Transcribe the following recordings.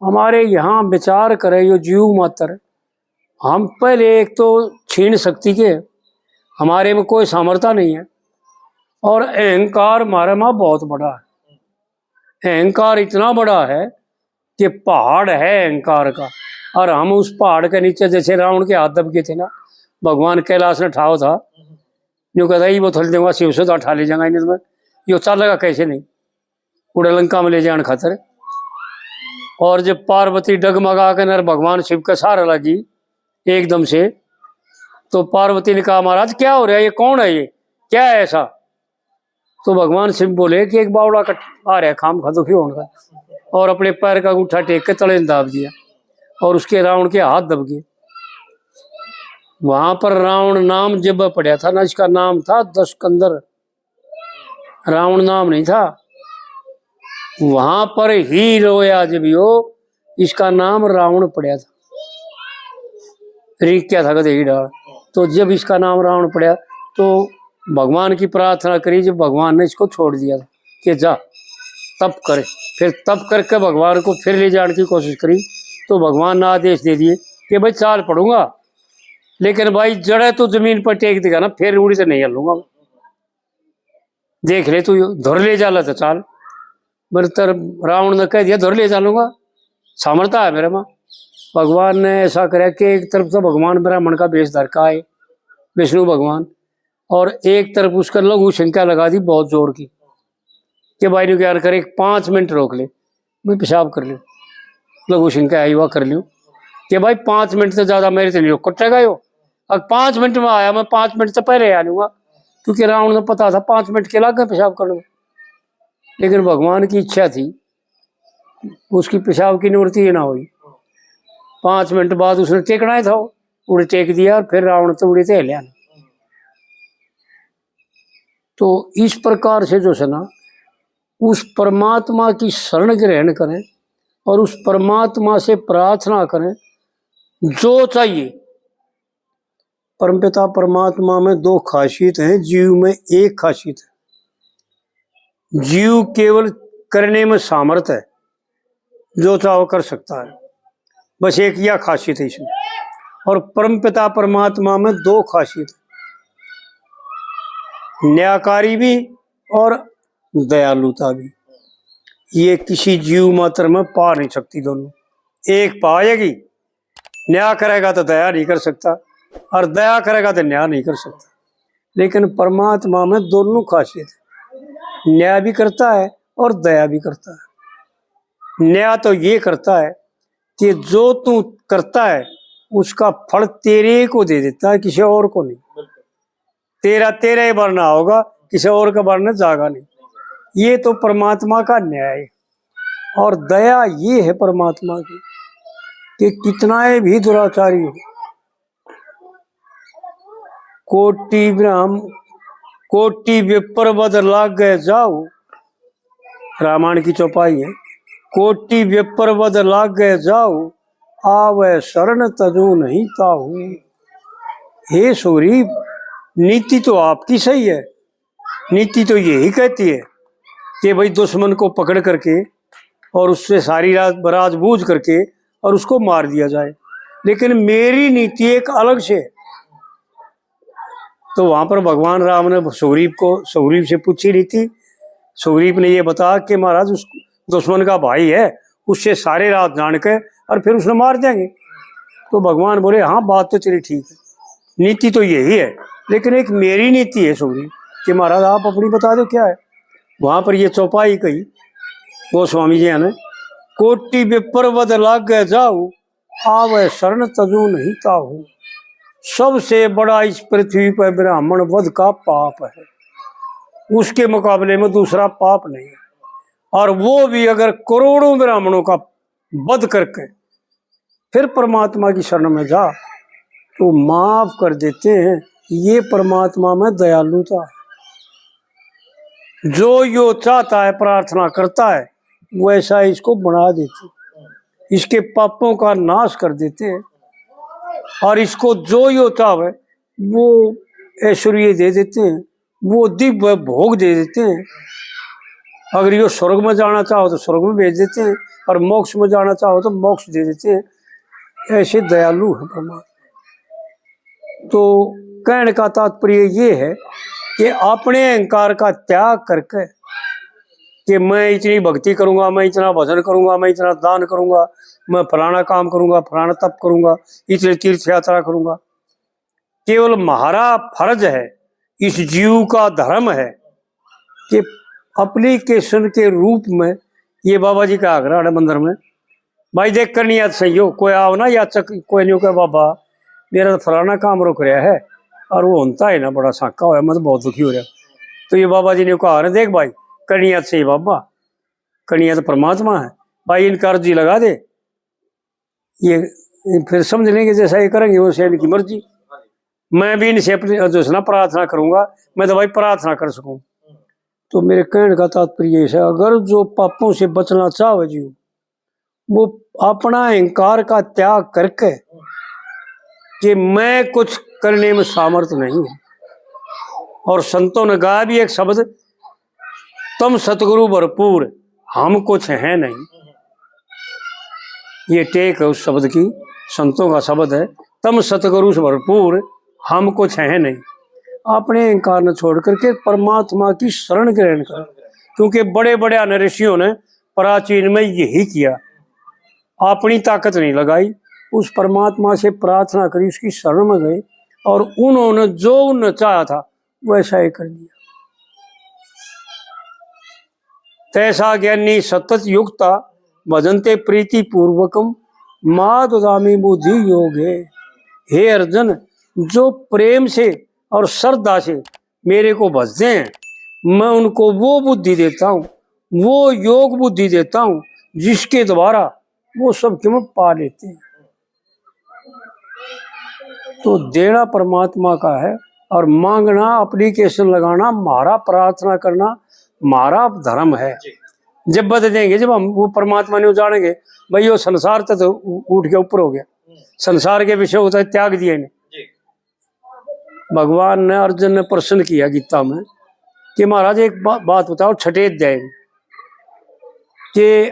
हमारे यहाँ विचार करे यो जीव मात्र, हम पहले एक तो छीन शक्ति के, हमारे में कोई सामर्थ्य नहीं है, और अहंकार हमारे में बहुत बड़ा है। अहंकार इतना बड़ा है कि पहाड़ है अहंकार का, और हम उस पहाड़ के नीचे जैसे रावण के हाथ दब गए थे ना, भगवान कैलाश ने ठाव था, जो कहता है वो थोड़ी दूंगा शिव से तो उठा ले जाएगा इन्हें, यो चलेगा कैसे नहीं, उड़े लंका में ले जाने खातर। और जब पार्वती डगमगा के नर भगवान शिव का सहारा लगी एकदम से, तो पार्वती ने कहा महाराज क्या हो रहा है, ये कौन है, ये क्या है ऐसा। तो भगवान शिव बोले कि एक बावड़ा आ रहा है खाम खा दुखी होने का, और अपने पैर का अंगूठा टेक के तले दाब दिया, और उसके रावण के हाथ दब गए। वहां पर रावण नाम जब पड़ा था ना, इसका नाम था दशकंदर, रावण नाम नहीं था। वहां पर ही रोया जब यो, इसका नाम रावण पड़ा था, रीख क्या था कदे ही डाल। तो जब इसका नाम रावण पड़ा तो भगवान की प्रार्थना करी, जब भगवान ने इसको छोड़ दिया था कि जा तप करे, फिर तप करके भगवान को फिर ले जाने की कोशिश करी, तो भगवान ने आदेश दे दिए कि भाई चाल पड़ूंगा, लेकिन भाई जड़े तो जमीन पर टेक देगा ना, फिर उड़ी से नहीं हलूंगा, देख ले तू धर ले जाला तो चाल। बरतर रावण ने कह दिया धर ले चलूंगा, सामर्थ्य है मेरे में। भगवान ने ऐसा करा कि एक तरफ तो भगवान ब्राह्मण का वेश धर का आए विष्णु भगवान, और एक तरफ उसका लघु शंका लगा दी बहुत जोर की कि भाई ने क्या करे 5 मिनट रोक ले, मैं पेशाब कर लूँ। लघु शंका आई हुआ कर लूँ कि भाई 5 मिनट से ज़्यादा मेरे से नहीं कटेगा यो, अब 5 मिनट में आया, मैं 5 मिनट से पहले आ लूँगा, क्योंकि रावण ने पता था 5 मिनट के लाग पेशाब कर लूँगा। लेकिन भगवान की इच्छा थी उसकी पेशाब की निवृत्ति ना हुई। 5 मिनट बाद उसने टेकना था, उड़े टेक दिया, और फिर रावण तो उड़े थे लिया। तो इस प्रकार से जो है ना, उस परमात्मा की शरण ग्रहण करें और उस परमात्मा से प्रार्थना करें जो चाहिए। परमपिता परमात्मा में 2 खासियत हैं, जीव में 1 खासियत है। जीव केवल करने में सामर्थ्य है, जो चाहो कर सकता है, बस एक यह खासियत है इसमें। और परमपिता परमात्मा में 2 खासियत है, न्यायकारी भी और दयालुता भी। ये किसी जीव मात्र में पा नहीं सकती, दोनों एक पाएगी। न्याय करेगा तो दया नहीं कर सकता, और दया करेगा तो न्याय नहीं कर सकता। लेकिन परमात्मा में दोनों खासियत है, न्याय भी करता है और दया भी करता है। न्याय तो ये करता है कि जो तू करता है उसका फल तेरे को दे देता है, किसी और को नहीं। तेरा ही भरना होगा, किसी और का भरना जागा नहीं। ये तो परमात्मा का न्याय है। और दया ये है परमात्मा की कि कितना भी दुराचारी हो, कोटि विप्र वध लाग गए जाओ, रामायण की चौपाई है। कोटि विप्र वध लाग गए जाओ, आवे शरण तजो नहीं ताहू। हे सूरी, नीति तो आपकी सही है, नीति तो यही कहती है कि भाई दुश्मन को पकड़ करके और उससे सारी रात बराज बूझ करके और उसको मार दिया जाए, लेकिन मेरी नीति एक अलग से है। तो वहां पर भगवान राम ने सुग्रीव से पूछी नीति। सुग्रीव ने ये बताया कि महाराज उस दुश्मन का भाई है, उससे सारे रात जान के और फिर उसने मार देंगे। तो भगवान बोले हाँ बात तो तेरी ठीक है, नीति तो यही है, लेकिन एक मेरी नीति है सुग्रीव कि महाराज आप अपनी बता दो क्या है। वहां पर ये चौपाई कही गोस्वामी जी ने, कोटि विप्र वध लाग गए जाऊ, आवे शरण तजू नहीं ताहू। सबसे बड़ा इस पृथ्वी पर ब्राह्मण वध का पाप है, उसके मुकाबले में दूसरा पाप नहीं है। और वो भी अगर करोड़ों ब्राह्मणों का वध करके फिर परमात्मा की शरण में जा तो माफ कर देते हैं। ये परमात्मा में दयालुता है। जो यो चाहता है प्रार्थना करता है वैसा इसको बना देते, इसके पापों का नाश कर देते हैं, और इसको जो यो चाहे वो ऐश्वर्य दे देते हैं, वो दिव्य भोग दे देते हैं। अगर यो स्वर्ग में जाना चाहो तो स्वर्ग में भेज देते हैं, और मोक्ष में जाना चाहो तो मोक्ष दे देते हैं। ऐसे दयालु है परमात्मा। तो कहने का तात्पर्य ये है कि अपने अहंकार का त्याग करके कि मैं इतनी भक्ति करूंगा, मैं इतना भजन करूंगा, मैं इतना दान करूंगा, मैं फलाना काम करूंगा, फलाना तप करूंगा, इतनी तीर्थ यात्रा करूंगा, केवल हमारा फर्ज है, इस जीव का धर्म है कि एप्लीकेशन के रूप में ये बाबा जी का आग्रह है मंदिर में, भाई देख कर नहीं याद सही हो, कोई आओ ना याचक, कोई नहीं कहे बाबा मेरा तो फलाना काम रुक रहा है और वो होता है ना बड़ा साका हुआ, मैं तो बहुत दुखी हो रहा। तो ये बाबा जी ने कहा रहे देख भाई करनी याद सही बाबा, करनी याद परमात्मा है भाई, इनका अर्जी लगा दे, ये फिर समझ लेंगे जैसा ये करेंगे वैसे इनकी मर्जी। मैं भी इनसे अपनी जो है ना प्रार्थना करूंगा, मैं तो भाई प्रार्थना कर सकूं। तो मेरे कहने का तात्पर्य है, अगर जो पापों से बचना चाहे जीव, वो अपना अहंकार का त्याग करके कि मैं कुछ करने में सामर्थ्य नहीं हूं, और संतों ने गाया भी एक शब्द, तुम सतगुरु भरपूर हम कुछ है नहीं, ये टेक है उस शब्द की, संतों का शब्द है, तुम सतगुरु से भरपूर हम कुछ है नहीं। अपने अहंकार न छोड़ करके परमात्मा की शरण ग्रहण कर, क्योंकि बड़े बड़े ऋषियों ने प्राचीन में यही किया, अपनी ताकत नहीं लगाई, उस परमात्मा से प्रार्थना करी, उसकी शरण में गए, और उन्होंने जो उन्हें चाहा था वैसा ही कर दिया। तैसा ज्ञानी सतत युक्ता भजनते प्रीति पूर्वकम माधुगामी बुद्धि योग है। हे अर्जुन, जो प्रेम से और श्रद्धा से मेरे को भजते हैं, मैं उनको वो बुद्धि देता हूँ, वो योग बुद्धि देता हूँ जिसके द्वारा वो सब क्यों पा लेते हैं। तो देना परमात्मा का है, और मांगना, एप्लीकेशन लगाना, हमारा प्रार्थना करना हमारा धर्म है। जब बदल देंगे, जब हम वो परमात्मा ने जानेंगे भाई वो संसार तो उठ के ऊपर हो गया, संसार के विषय होता है त्याग दिए इन्हें। भगवान ने अर्जुन ने प्रश्न किया गीता में कि महाराज एक बात बताओ, छठे अध्याय में, कि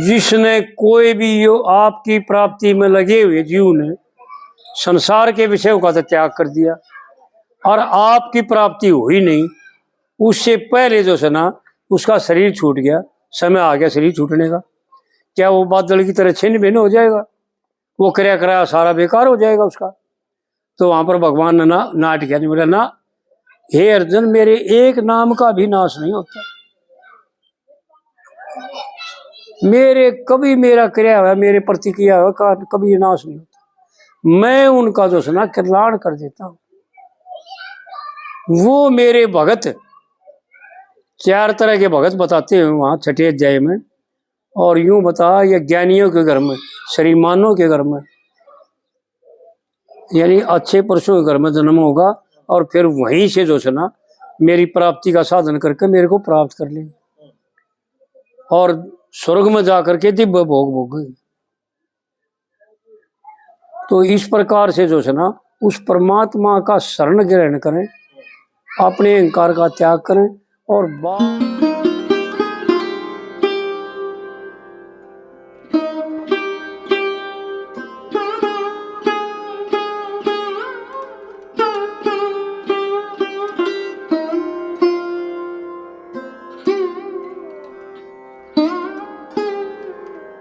जिसने कोई भी यो आपकी प्राप्ति में लगे हुए जीव ने संसार के विषयों का तो त्याग कर दिया, और आपकी प्राप्ति हुई नहीं, उससे पहले जो है ना उसका शरीर छूट गया, समय आ गया शरीर छूटने का, क्या वो बादल की तरह छिन्न भिन्न हो जाएगा, वो क्रिया कराया सारा बेकार हो जाएगा उसका। तो वहां पर भगवान ने नाट किया, बोला ना हे अर्जुन, मेरे एक नाम का भी नाश नहीं होता, मेरे कभी मेरा क्रिया हुआ, मेरे प्रति किया हुआ का कभी नाश नहीं होता, मैं उनका जो है ना कल्याण कर देता हूं। वो मेरे भगत, चार तरह के भगत बताते हैं वहां छठे अध्याय में, और यूं बता ये ज्ञानियों के घर में, श्रीमानों के घर में, यानी अच्छे पुरुषों के घर में जन्म होगा, और फिर वहीं से जो है ना मेरी प्राप्ति का साधन करके मेरे को प्राप्त कर लेंगे, और स्वर्ग में जाकर के दिव्य भोग भोगेंगे। तो इस प्रकार से जो है ना उस परमात्मा का शरण ग्रहण करें, अपने अहंकार का त्याग करें, और